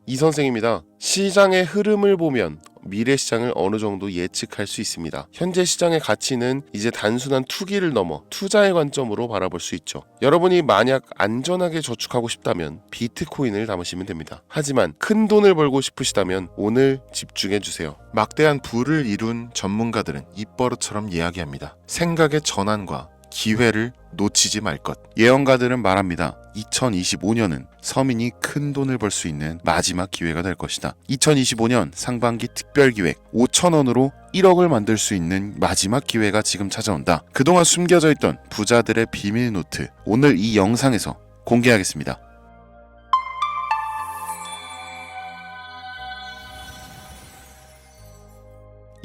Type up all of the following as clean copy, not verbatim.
이 선생입니다. 시장의 흐름을 보면 미래 시장을 어느 정도 예측할 수 있습니다. 현재 시장의 가치는 이제 단순한 투기를 넘어 투자의 관점으로 바라볼 수 있죠. 여러분이 만약 안전하게 저축하고 싶다면 비트코인을 담으시면 됩니다. 하지만 큰 돈을 벌고 싶으시다면 오늘 집중해 주세요. 막대한 부를 이룬 전문가들은 입버릇처럼 이야기합니다. 생각의 전환과 기회를 놓치지 말 것. 예언가들은 말합니다. 2025년은 서민이 큰 돈을 벌 수 있는 마지막 기회가 될 것이다. 2025년 상반기 특별기획 5,000원으로 1억을 만들 수 있는 마지막 기회가 지금 찾아온다. 그동안 숨겨져 있던 부자들의 비밀 노트, 오늘 이 영상에서 공개하겠습니다.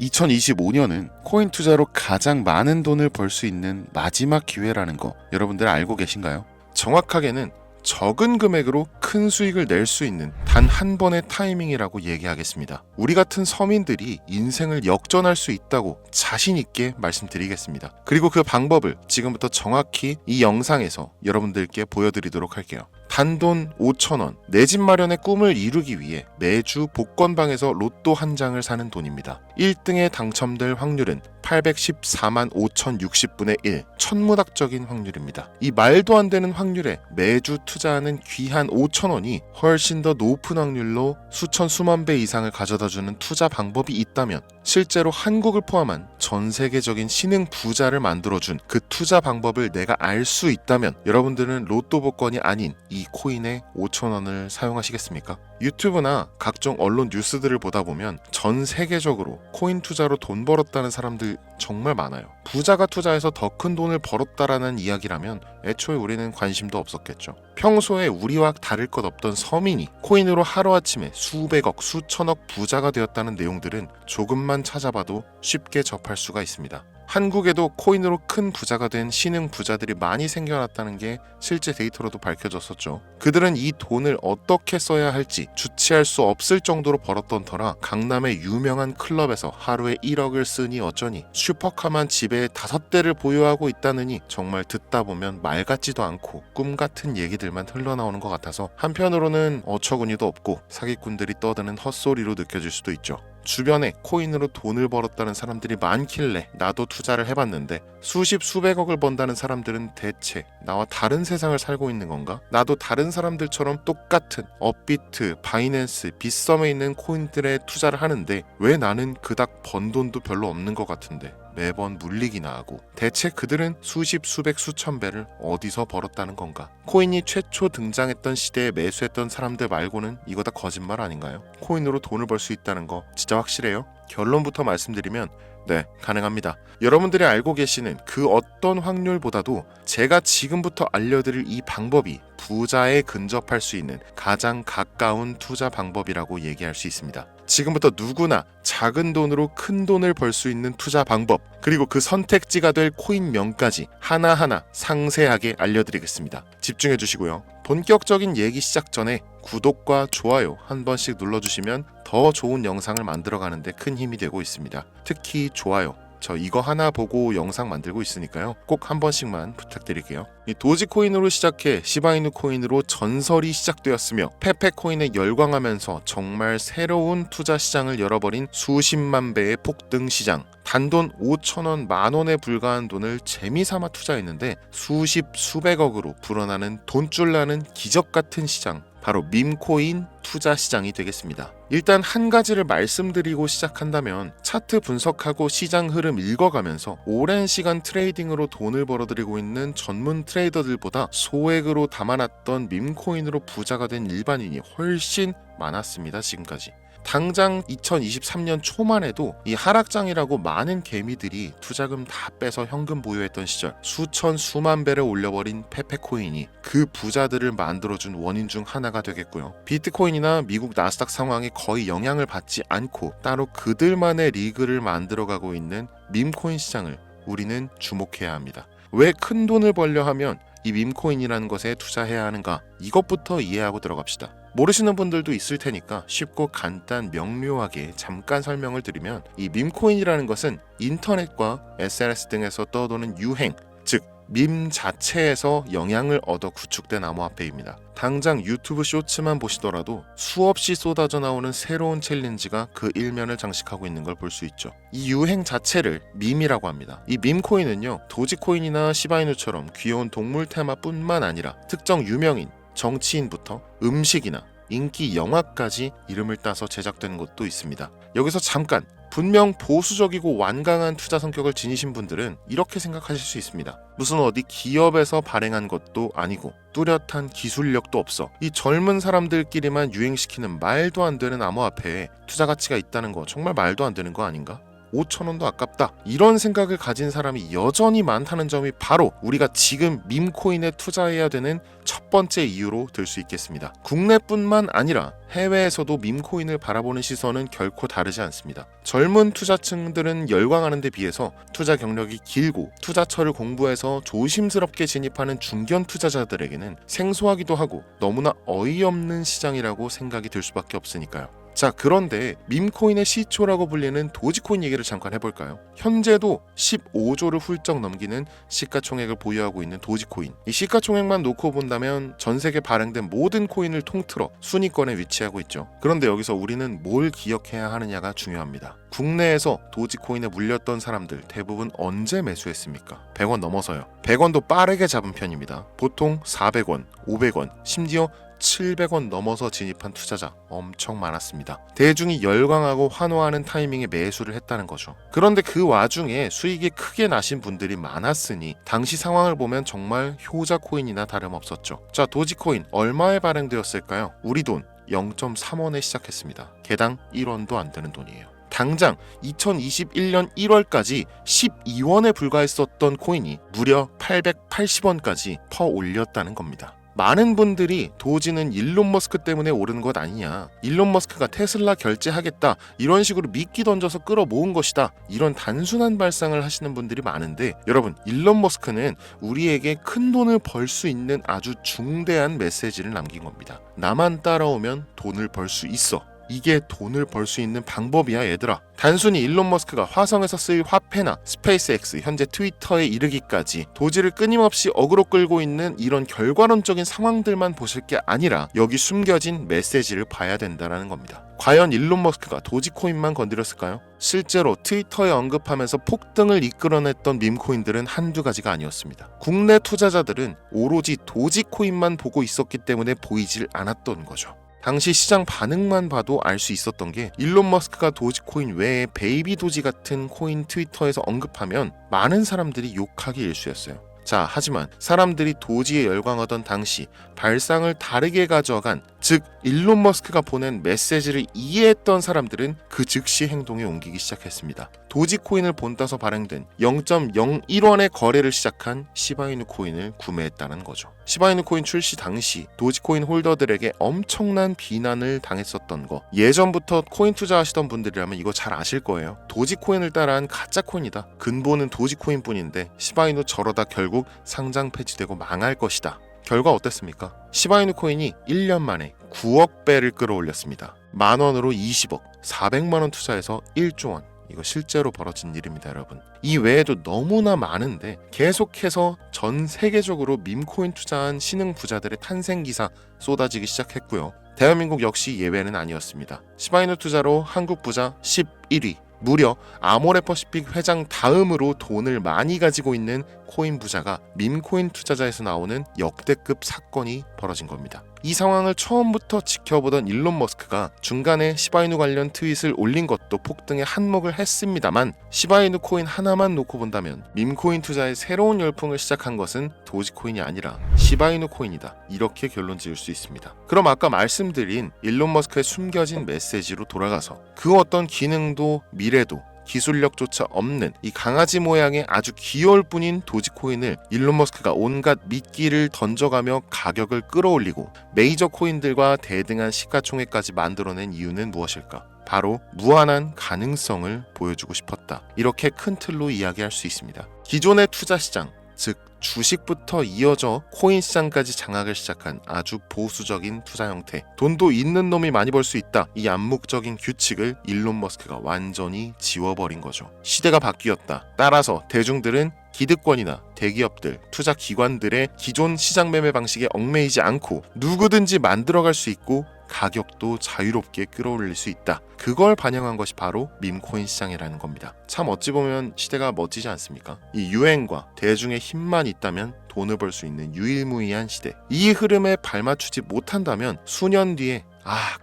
(2025년은) 코인 투자로 가장 많은 돈을 벌 수 있는 마지막 기회라는 거 여러분들 알고 계신가요? 정확하게는 적은 금액으로 큰 수익을 낼 수 있는 단 한 번의 타이밍이라고 얘기하겠습니다. 우리 같은 서민들이 인생을 역전할 수 있다고 자신 있게 말씀드리겠습니다. 그리고 그 방법을 지금부터 정확히 이 영상에서 여러분들께 보여드리도록 할게요. 단돈 5,000원, 내 집 마련의 꿈을 이루기 위해 매주 복권방에서 로또 한 장을 사는 돈입니다. 1등에 당첨될 확률은 814만 5,060분의 1, 천문학적인 확률입니다. 이 말도 안 되는 확률에 매주 투자하는 귀한 5,000원이 훨씬 더 높은 확률로 수천 수만 배 이상을 가져다주는 투자 방법이 있다면, 실제로 한국을 포함한 전 세계적인 신흥 부자를 만들어준 그 투자 방법을 내가 알 수 있다면 여러분들은 로또 복권이 아닌 이 코인의 5,000원을 사용하시겠습니까? 유튜브나 각종 언론 뉴스들을 보다 보면 전 세계적으로 코인 투자로 돈 벌었다는 사람들 정말 많아요. 부자가 투자해서 더 큰 돈을 벌었다라는 이야기라면 애초에 우리는 관심도 없었겠죠. 평소에 우리와 다를 것 없던 서민이 코인으로 하루아침에 수백억, 수천억 부자가 되었다는 내용들은 조금만 찾아봐도 쉽게 접할 수가 있습니다. 한국에도 코인으로 큰 부자가 된 신흥 부자들이 많이 생겨났다는 게 실제 데이터로도 밝혀졌었죠. 그들은 이 돈을 어떻게 써야 할지 주체할 수 없을 정도로 벌었던 터라 강남의 유명한 클럽에서 하루에 1억을 쓰니 어쩌니, 슈퍼카만 집에 5대를 보유하고 있다느니, 정말 듣다 보면 말 같지도 않고 꿈 같은 얘기들만 흘러나오는 것 같아서 한편으로는 어처구니도 없고 사기꾼들이 떠드는 헛소리로 느껴질 수도 있죠. 주변에 코인으로 돈을 벌었다는 사람들이 많길래 나도 투자를 해봤는데 수십 수백억을 번다는 사람들은 대체 나와 다른 세상을 살고 있는 건가? 나도 다른 사람들처럼 똑같은 업비트, 바이낸스, 빗썸에 있는 코인들에 투자를 하는데 왜 나는 그닥 번 돈도 별로 없는 것 같은데 매번 물리기나 하고, 대체 그들은 수십, 수백, 수천 배를 어디서 벌었다는 건가? 코인이 최초 등장했던 시대에 매수했던 사람들 말고는 이거 다 거짓말 아닌가요? 코인으로 돈을 벌 수 있다는 거 진짜 확실해요? 결론부터 말씀드리면 네, 가능합니다. 여러분들이 알고 계시는 그 어떤 확률보다도 제가 지금부터 알려드릴 이 방법이 부자에 근접할 수 있는 가장 가까운 투자 방법이라고 얘기할 수 있습니다. 지금부터 누구나 작은 돈으로 큰 돈을 벌 수 있는 투자 방법, 그리고 그 선택지가 될 코인명까지 하나하나 상세하게 알려드리겠습니다. 집중해 주시고요. 본격적인 얘기 시작 전에 구독과 좋아요 한 번씩 눌러주시면 더 좋은 영상을 만들어가는데 큰 힘이 되고 있습니다. 특히 좋아요, 저 이거 하나 보고 영상 만들고 있으니까요. 꼭 한 번씩만 부탁드릴게요. 이 도지코인으로 시작해 시바이누 코인으로 전설이 시작되었으며 페페코인에 열광하면서 정말 새로운 투자 시장을 열어버린 수십만 배의 폭등 시장. 단돈 5,000원, 만원에 불과한 돈을 재미삼아 투자했는데 수십, 수백억으로 불어나는 돈줄 나는 기적 같은 시장, 바로 밈코인 투자 시장이 되겠습니다. 일단 한 가지를 말씀드리고 시작한다면, 차트 분석하고 시장 흐름 읽어가면서 오랜 시간 트레이딩으로 돈을 벌어들이고 있는 전문 트레이더들보다 소액으로 담아놨던 밈코인으로 부자가 된 일반인이 훨씬 많았습니다. 지금까지. 당장 2023년 초만 해도 이 하락장이라고 많은 개미들이 투자금 다 빼서 현금 보유했던 시절, 수천 수만 배를 올려버린 페페코인이 그 부자들을 만들어준 원인 중 하나가 되겠고요. 비트코인이나 미국 나스닥 상황에 거의 영향을 받지 않고 따로 그들만의 리그를 만들어가고 있는 밈코인 시장을 우리는 주목해야 합니다. 왜 큰 돈을 벌려 하면 이 밈코인이라는 것에 투자해야 하는가? 이것부터 이해하고 들어갑시다. 모르시는 분들도 있을 테니까 쉽고 간단 명료하게 잠깐 설명을 드리면, 이 밈코인이라는 것은 인터넷과 SNS 등에서 떠도는 유행, 즉 밈 자체에서 영향을 얻어 구축된 암호화폐입니다. 당장 유튜브 쇼츠만 보시더라도 수없이 쏟아져 나오는 새로운 챌린지가 그 일면을 장식하고 있는 걸 볼 수 있죠. 이 유행 자체를 밈이라고 합니다. 이 밈코인은요, 도지코인이나 시바이누처럼 귀여운 동물 테마뿐만 아니라 특정 유명인, 정치인부터 음식이나 인기 영화까지 이름을 따서 제작된 것도 있습니다. 여기서 잠깐, 분명 보수적이고 완강한 투자 성격을 지니신 분들은 이렇게 생각하실 수 있습니다. 무슨 어디 기업에서 발행한 것도 아니고 뚜렷한 기술력도 없어 이 젊은 사람들끼리만 유행시키는 말도 안 되는 암호화폐에 투자 가치가 있다는 거 정말 말도 안 되는 거 아닌가? 5,000원도 아깝다. 이런 생각을 가진 사람이 여전히 많다는 점이 바로 우리가 지금 밈코인에 투자해야 되는 첫 번째 이유로 들 수 있겠습니다. 국내뿐만 아니라 해외에서도 밈코인을 바라보는 시선은 결코 다르지 않습니다. 젊은 투자층들은 열광하는 데 비해서 투자 경력이 길고 투자처를 공부해서 조심스럽게 진입하는 중견 투자자들에게는 생소하기도 하고 너무나 어이없는 시장이라고 생각이 들 수밖에 없으니까요. 자, 그런데 밈코인의 시초라고 불리는 도지코인 얘기를 잠깐 해볼까요? 현재도 15조를 훌쩍 넘기는 시가총액을 보유하고 있는 도지코인. 이 시가총액만 놓고 본다면 전 세계 발행된 모든 코인을 통틀어 순위권에 위치하고 있죠. 그런데 여기서 우리는 뭘 기억해야 하느냐가 중요합니다. 국내에서 도지코인에 물렸던 사람들 대부분 언제 매수했습니까? 100원 넘어서요. 100원도 빠르게 잡은 편입니다. 보통 400원, 500원, 심지어 700원 넘어서 진입한 투자자 엄청 많았습니다. 대중이 열광하고 환호하는 타이밍에 매수를 했다는 거죠. 그런데 그 와중에 수익이 크게 나신 분들이 많았으니 당시 상황을 보면 정말 효자 코인이나 다름없었죠. 자, 도지코인 얼마에 발행되었을까요? 우리 돈 0.3원에 시작했습니다. 개당 1원도 안 되는 돈이에요. 당장 2021년 1월까지 12원에 불과했었던 코인이 무려 880원까지 퍼 올렸다는 겁니다. 많은 분들이 도지는 일론 머스크 때문에 오르는 것 아니냐, 일론 머스크가 테슬라 결제하겠다 이런 식으로 미끼 던져서 끌어모은 것이다, 이런 단순한 발상을 하시는 분들이 많은데, 여러분, 일론 머스크는 우리에게 큰 돈을 벌 수 있는 아주 중대한 메시지를 남긴 겁니다. 나만 따라오면 돈을 벌 수 있어. 이게 돈을 벌 수 있는 방법이야, 얘들아. 단순히 일론 머스크가 화성에서 쓸 화폐나 스페이스X, 현재 트위터에 이르기까지 도지를 끊임없이 어그로 끌고 있는 이런 결과론적인 상황들만 보실 게 아니라 여기 숨겨진 메시지를 봐야 된다는 겁니다. 과연 일론 머스크가 도지코인만 건드렸을까요? 실제로 트위터에 언급하면서 폭등을 이끌어냈던 밈코인들은 한두 가지가 아니었습니다. 국내 투자자들은 오로지 도지코인만 보고 있었기 때문에 보이질 않았던 거죠. 당시 시장 반응만 봐도 알 수 있었던 게, 일론 머스크가 도지코인 외에 베이비 도지 같은 코인 트위터에서 언급하면 많은 사람들이 욕하기 일쑤였어요. 자, 하지만 사람들이 도지에 열광하던 당시 발상을 다르게 가져간, 즉 일론 머스크가 보낸 메시지를 이해했던 사람들은 그 즉시 행동에 옮기기 시작했습니다. 도지코인을 본따서 발행된 0.01원의 거래를 시작한 시바이누 코인을 구매했다는 거죠. 시바이누 코인 출시 당시 도지코인 홀더들에게 엄청난 비난을 당했었던 거, 예전부터 코인 투자하시던 분들이라면 이거 잘 아실 거예요. 도지코인을 따라한 가짜코인이다. 근본은 도지코인뿐인데 시바이누 저러다 결국 상장 폐지되고 망할 것이다. 결과 어땠습니까? 시바이누 코인이 1년 만에 9억 배를 끌어올렸습니다. 만원으로 20억, 400만원 투자해서 1조 원. 이거 실제로 벌어진 일입니다, 여러분. 이 외에도 너무나 많은데 계속해서 전 세계적으로 밈코인 투자한 신흥 부자들의 탄생 기사 쏟아지기 시작했고요. 대한민국 역시 예외는 아니었습니다. 시바이누 투자로 한국 부자 11위, 무려 아모레퍼시픽 회장 다음으로 돈을 많이 가지고 있는 코인 부자가 밈코인 투자자에서 나오는 역대급 사건이 벌어진 겁니다. 이 상황을 처음부터 지켜보던 일론 머스크가 중간에 시바이누 관련 트윗을 올린 것도 폭등에 한몫을 했습니다만, 시바이누 코인 하나만 놓고 본다면 밈코인 투자의 새로운 열풍을 시작한 것은 도지코인이 아니라 시바이누 코인이다, 이렇게 결론 지을 수 있습니다. 그럼 아까 말씀드린 일론 머스크의 숨겨진 메시지로 돌아가서, 그 어떤 기능도 미래도 기술력조차 없는 이 강아지 모양의 아주 귀여울 뿐인 도지코인을 일론 머스크가 온갖 미끼를 던져가며 가격을 끌어올리고 메이저 코인들과 대등한 시가총액까지 만들어낸 이유는 무엇일까? 바로 무한한 가능성을 보여주고 싶었다. 이렇게 큰 틀로 이야기할 수 있습니다. 기존의 투자 시장, 즉 주식부터 이어져 코인 시장까지 장악을 시작한 아주 보수적인 투자 형태, 돈도 있는 놈이 많이 벌 수 있다, 이 암묵적인 규칙을 일론 머스크가 완전히 지워버린 거죠. 시대가 바뀌었다. 따라서 대중들은 기득권이나 대기업들, 투자 기관들의 기존 시장 매매 방식에 얽매이지 않고 누구든지 만들어갈 수 있고 가격도 자유롭게 끌어올릴 수 있다. 그걸 반영한 것이 바로 밈코인 시장이라는 겁니다. 참 어찌 보면 시대가 멋지지 않습니까? 이 유행과 대중의 힘만 있다면 돈을 벌 수 있는 유일무이한 시대. 이 흐름에 발맞추지 못한다면 수년 뒤에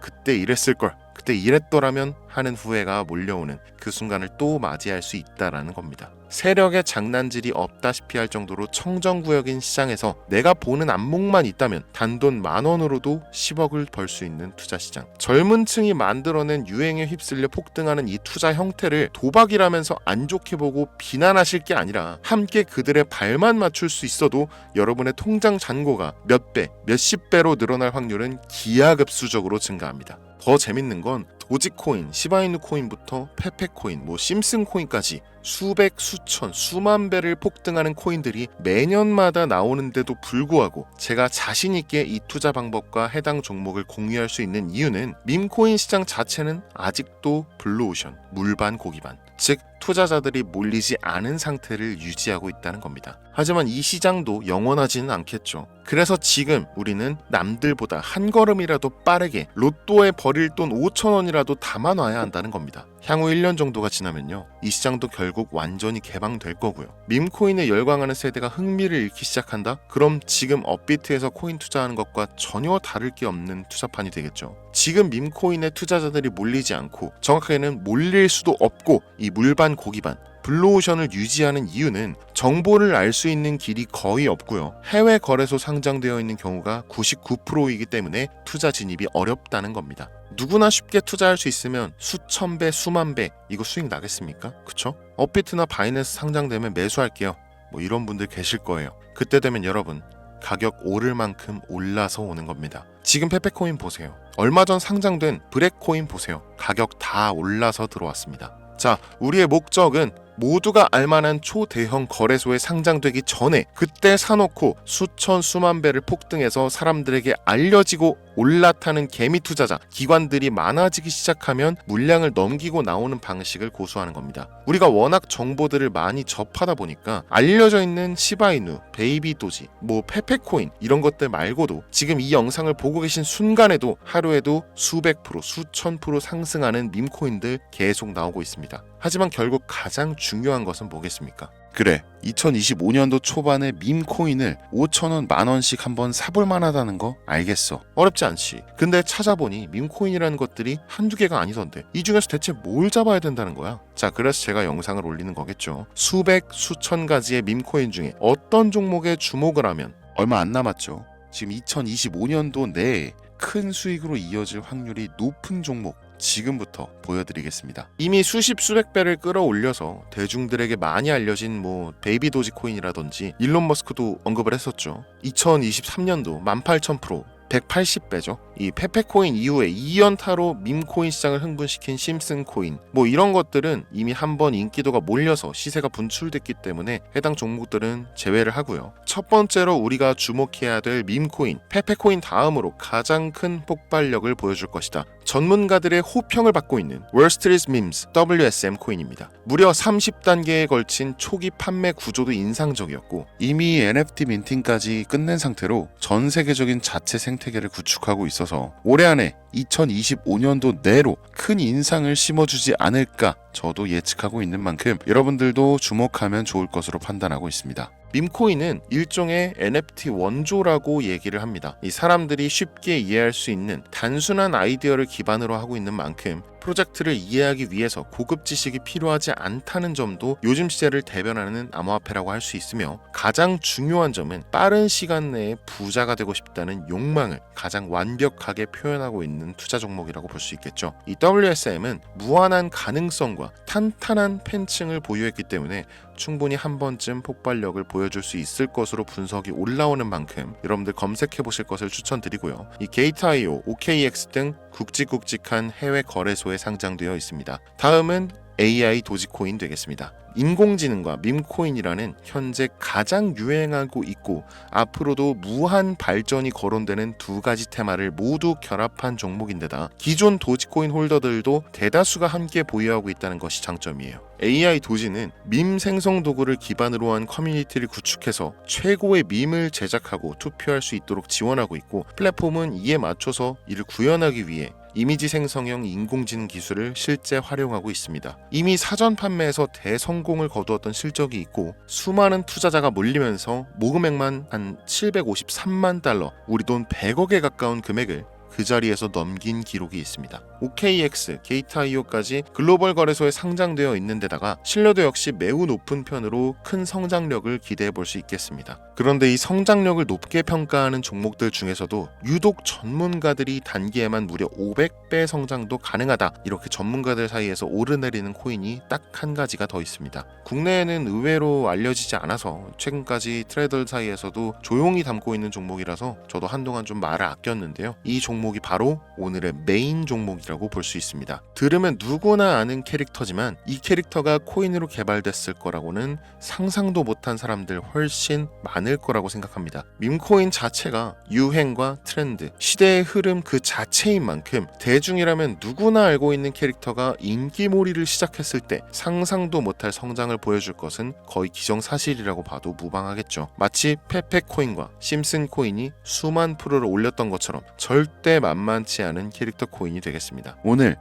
그때 이랬을걸, 그때 이랬더라면 하는 후회가 몰려오는 그 순간을 또 맞이할 수 있다라는 겁니다. 세력의 장난질이 없다시피 할 정도로 청정구역인 시장에서 내가 보는 안목만 있다면 단돈 10,000원으로도 10억을 벌 수 있는 투자시장. 젊은 층이 만들어낸 유행에 휩쓸려 폭등하는 이 투자 형태를 도박이라면서 안 좋게 보고 비난하실 게 아니라 함께 그들의 발만 맞출 수 있어도 여러분의 통장 잔고가 몇 배, 몇십 배로 늘어날 확률은 기하급수적으로 증가합니다. 더 재밌는 건 도지코인, 시바이누 코인부터 페페코인, 심슨 코인까지 수백, 수천, 수만 배를 폭등하는 코인들이 매년마다 나오는데도 불구하고 제가 자신 있게 이 투자 방법과 해당 종목을 공유할 수 있는 이유는 밈코인 시장 자체는 아직도 블루오션, 물반 고기반, 즉 투자자들이 몰리지 않은 상태를 유지하고 있다는 겁니다. 하지만 이 시장도 영원하지는 않겠죠. 그래서 지금 우리는 남들보다 한 걸음이라도 빠르게 로또에 버릴 돈 5,000원이라도 담아놔야 한다는 겁니다. 향후 1년 정도가 지나면요, 이 시장도 결국 완전히 개방될 거고요. 밈코인에 열광하는 세대가 흥미를 잃기 시작한다? 그럼 지금 업비트에서 코인 투자하는 것과 전혀 다를 게 없는 투자판이 되겠죠. 지금 밈코인에 투자자들이 몰리지 않고, 정확하게는 몰릴 수도 없고, 이 물반 고기반 블루오션을 유지하는 이유는 정보를 알 수 있는 길이 거의 없고요. 해외 거래소 상장되어 있는 경우가 99%이기 때문에 투자 진입이 어렵다는 겁니다. 누구나 쉽게 투자할 수 있으면 수천 배, 수만 배 이거 수익 나겠습니까? 그쵸? 업비트나 바이낸스 상장되면 매수할게요. 이런 분들 계실 거예요. 그때 되면 여러분, 가격 오를 만큼 올라서 오는 겁니다. 지금 페페코인 보세요. 얼마 전 상장된 브렉코인 보세요. 가격 다 올라서 들어왔습니다. 자, 우리의 목적은 모두가 알만한 초대형 거래소에 상장되기 전에 그때 사놓고 수천 수만 배를 폭등해서 사람들에게 알려지고 올라타는 개미 투자자, 기관들이 많아지기 시작하면 물량을 넘기고 나오는 방식을 고수하는 겁니다. 우리가 워낙 정보들을 많이 접하다 보니까 알려져 있는 시바이누, 베이비 도지, 페페코인 이런 것들 말고도 지금 이 영상을 보고 계신 순간에도 하루에도 수백 프로, 수천 프로 상승하는 밈코인들 계속 나오고 있습니다. 하지만 결국 가장 중요한 것은 뭐겠습니까? 그래, 2025년도 초반에 밈코인을 5,000원, 10,000원씩 한번 사볼 만하다는 거 알겠어. 어렵지 않지. 근데 찾아보니 밈코인이라는 것들이 한두 개가 아니던데 이 중에서 대체 뭘 잡아야 된다는 거야? 자, 그래서 제가 영상을 올리는 거겠죠. 수백, 수천 가지의 밈코인 중에 어떤 종목에 주목을 하면 얼마 안 남았죠. 지금 2025년도 내에 큰 수익으로 이어질 확률이 높은 종목 지금부터 보여드리겠습니다. 이미 수십 수백 배를 끌어올려서 대중들에게 많이 알려진 베이비 도지 코인이라든지 일론 머스크도 언급을 했었죠. 2023년도 18,000%, 180배죠. 이 페페코인 이후에 2연타로 밈코인 시장을 흥분시킨 심슨 코인, 이런 것들은 이미 한번 인기도가 몰려서 시세가 분출됐기 때문에 해당 종목들은 제외를 하고요. 첫 번째로 우리가 주목해야 될 밈코인, 페페코인 다음으로 가장 큰 폭발력을 보여줄 것이다. 전문가들의 호평을 받고 있는 월스트리트 밈스 WSM 코인입니다. 무려 30단계에 걸친 초기 판매 구조도 인상적이었고 이미 NFT 민팅까지 끝낸 상태로 전 세계적인 자체 생태계를 구축하고 있어서 올해 안에 2025년도 내로 큰 인상을 심어주지 않을까 저도 예측하고 있는 만큼 여러분들도 주목하면 좋을 것으로 판단하고 있습니다. 밈코인은 일종의 NFT 원조라고 얘기를 합니다. 이 사람들이 쉽게 이해할 수 있는 단순한 아이디어를 기반으로 하고 있는 만큼 프로젝트를 이해하기 위해서 고급 지식이 필요하지 않다는 점도 요즘 시대를 대변하는 암호화폐라고 할 수 있으며, 가장 중요한 점은 빠른 시간 내에 부자가 되고 싶다는 욕망을 가장 완벽하게 표현하고 있는 투자 종목이라고 볼 수 있겠죠. 이 WSM은 무한한 가능성과 탄탄한 팬층을 보유했기 때문에 충분히 한 번쯤 폭발력을 보여줄 수 있을 것으로 분석이 올라오는 만큼 여러분들 검색해 보실 것을 추천드리고요. 이 게이트.io, OKX 등 굵직굵직한 해외 거래소에 상장되어 있습니다. 다음은 AI 도지코인 되겠습니다. 인공지능과 밈코인이라는 현재 가장 유행하고 있고 앞으로도 무한 발전이 거론되는 두 가지 테마를 모두 결합한 종목인데다 기존 도지코인 홀더들도 대다수가 함께 보유하고 있다는 것이 장점이에요. AI 도지는 밈 생성 도구를 기반으로 한 커뮤니티를 구축해서 최고의 밈을 제작하고 투표할 수 있도록 지원하고 있고 플랫폼은 이에 맞춰서 이를 구현하기 위해 이미지 생성형 인공지능 기술을 실제 활용하고 있습니다. 이미 사전 판매에서 대성공을 거두었던 실적이 있고 수많은 투자자가 몰리면서 모금액만 한 753만 달러, 우리 돈 100억에 가까운 금액을 그 자리에서 넘긴 기록이 있습니다. OKX, 게이트.io까지 글로벌 거래소에 상장되어 있는 데다가 신뢰도 역시 매우 높은 편으로 큰 성장력을 기대해 볼 수 있겠습니다. 그런데 이 성장력을 높게 평가하는 종목들 중에서도 유독 전문가들이 단기에만 무려 500배 성장도 가능하다, 이렇게 전문가들 사이에서 오르내리는 코인이 딱 한 가지가 더 있습니다. 국내에는 의외로 알려지지 않아서 최근까지 트레이더 사이에서도 조용히 담고 있는 종목이라서 저도 한동안 좀 말을 아꼈는데요. 이 종목이 바로 오늘의 메인 종목이라고 볼 수 있습니다. 들으면 누구나 아는 캐릭터지만 이 캐릭터가 코인으로 개발됐을 거라고는 상상도 못한 사람들 훨씬 많을 거라고 생각합니다. 밈코인 자체가 유행과 트렌드, 시대의 흐름 그 자체인 만큼 대중이라면 누구나 알고 있는 캐릭터가 인기몰이를 시작했을 때 상상도 못할 성장을 보여줄 것은 거의 기정사실이라고 봐도 무방하겠죠. 마치 페페코인과 심슨코인이 수만 프로를 올렸던 것처럼 절대 만만치 않은 캐릭터 코인이 되겠습니다. 오늘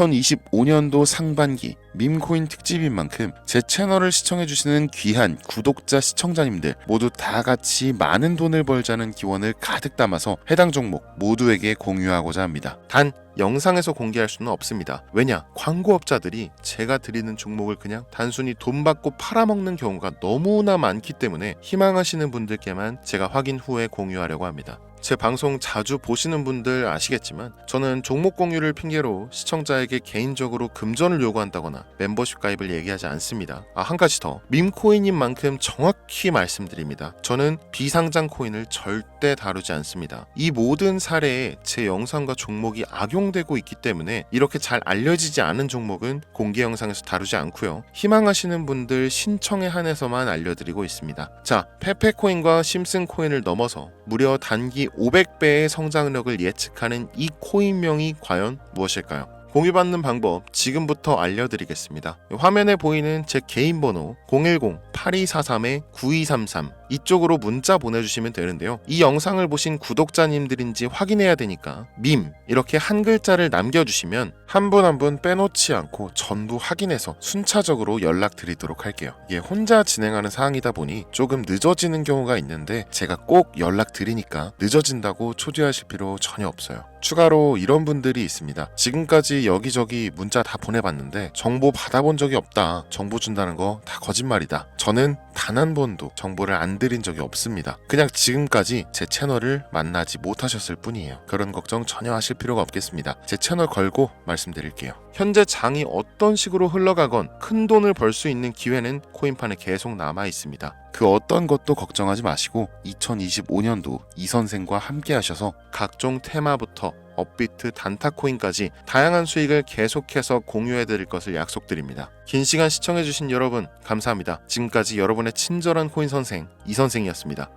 2025년도 상반기 밈코인 특집인 만큼 제 채널을 시청해주시는 귀한 구독자 시청자님들 모두 다 같이 많은 돈을 벌자는 기원을 가득 담아서 해당 종목 모두에게 공유하고자 합니다. 단 영상에서 공개할 수는 없습니다. 왜냐? 광고업자들이 제가 드리는 종목을 그냥 단순히 돈 받고 팔아먹는 경우가 너무나 많기 때문에 희망하시는 분들께만 제가 확인 후에 공유하려고 합니다. 제 방송 자주 보시는 분들 아시겠지만 저는 종목 공유를 핑계로 시청자에게 개인적으로 금전을 요구한다거나 멤버십 가입을 얘기하지 않습니다. 한 가지 더, 밈코인인 만큼 정확히 말씀드립니다. 저는 비상장 코인을 절대 다루지 않습니다. 이 모든 사례에 제 영상과 종목이 악용되고 있기 때문에 이렇게 잘 알려지지 않은 종목은 공개 영상에서 다루지 않고요. 희망하시는 분들 신청에 한해서만 알려드리고 있습니다. 자, 페페코인과 심슨코인을 넘어서 무려 단기 500배의 성장력을 예측하는 이 코인명이 과연 무엇일까요? 공유받는 방법 지금부터 알려드리겠습니다. 화면에 보이는 제 개인 번호 010-8243-9233 이쪽으로 문자 보내주시면 되는데요. 이 영상을 보신 구독자님들인지 확인해야 되니까 밈 이렇게 한 글자를 남겨주시면 한 분 한 분 빼놓지 않고 전부 확인해서 순차적으로 연락드리도록 할게요. 이게 혼자 진행하는 사항이다 보니 조금 늦어지는 경우가 있는데 제가 꼭 연락드리니까 늦어진다고 초조하실 필요 전혀 없어요. 추가로 이런 분들이 있습니다. 지금까지 여기저기 문자 다 보내봤는데 정보 받아본 적이 없다. 정보 준다는 거 다 거짓말이다. 저는 단 한 번도 정보를 안 드린 적이 없습니다. 그냥 지금까지 제 채널을 만나지 못하셨을 뿐이에요. 그런 걱정 전혀 하실 필요가 없겠습니다. 제 채널 걸고 말씀드릴게요. 현재 장이 어떤 식으로 흘러가건 큰 돈을 벌 수 있는 기회는 코인판에 계속 남아 있습니다. 그 어떤 것도 걱정하지 마시고 2025년도 이 선생과 함께 하셔서 각종 테마부터 업비트, 단타코인까지 다양한 수익을 계속해서 공유해드릴 것을 약속드립니다. 긴 시간 시청해주신 여러분 감사합니다. 지금까지 여러분의 친절한 코인 선생 이선생이었습니다.